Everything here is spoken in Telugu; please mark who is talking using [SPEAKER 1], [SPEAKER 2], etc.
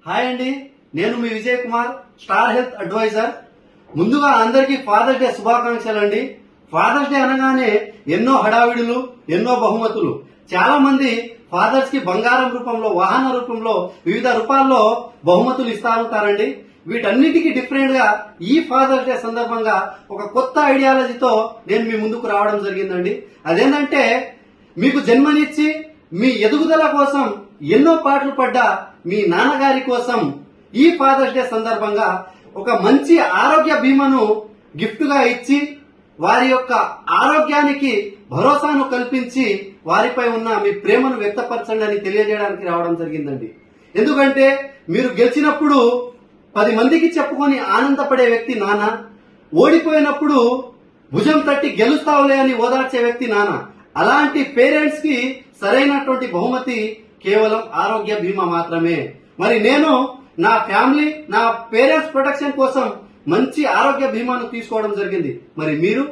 [SPEAKER 1] హాయ్ అండి, నేను మీ Vijay Kumar, Star Health advisor. ముందుగా అందరికీ ఫాదర్స్ డే శుభాకాంక్షలు అండి. ఫాదర్స్ డే అనగానే ఎన్నో హడావిడులు, ఎన్నో బహుమతులు. చాలా మంది ఫాదర్స్ కి బంగారం రూపంలో, వాహన రూపంలో, వివిధ రూపాల్లో బహుమతులు ఇస్తా ఉంటారండి. వీటన్నిటికీ డిఫరెంట్ గా ఈ ఫాదర్స్ డే సందర్భంగా ఒక కొత్త ఐడియాలజీతో నేను మీ ముందుకు రావడం జరిగిందండి. అదేంటంటే, మీకు జన్మనిచ్చి మీ ఎదుగుదల కోసం ఎన్నో పాటలు పడ్డ మీ నాన్నగారి కోసం ఈ ఫాదర్స్ డే సందర్భంగా ఒక మంచి ఆరోగ్య బీమాను గిఫ్ట్ గా ఇచ్చి వారి యొక్క ఆరోగ్యానికి భరోసాను కల్పించి వారిపై ఉన్న మీ ప్రేమను వ్యక్తపరచండి అని తెలియజేయడానికి రావడం జరిగిందండి. ఎందుకంటే మీరు గెలిచినప్పుడు 10 మందికి చెప్పుకొని ఆనందపడే వ్యక్తి నాన్న, ఓడిపోయినప్పుడు భుజం తట్టి గెలుస్తావులే అని ఓదార్చే వ్యక్తి నాన్న. అలాంటి పేరెంట్స్ కి సరైనటువంటి బహుమతి కేవలం ఆరోగ్య బీమా మాత్రమే. మరి నేను నా ఫ్యామిలీ, నా పేరెంట్స్ ప్రొటెక్షన్ కోసం మంచి ఆరోగ్య బీమాను తీసుకోవడం జరిగింది. మరి మీరు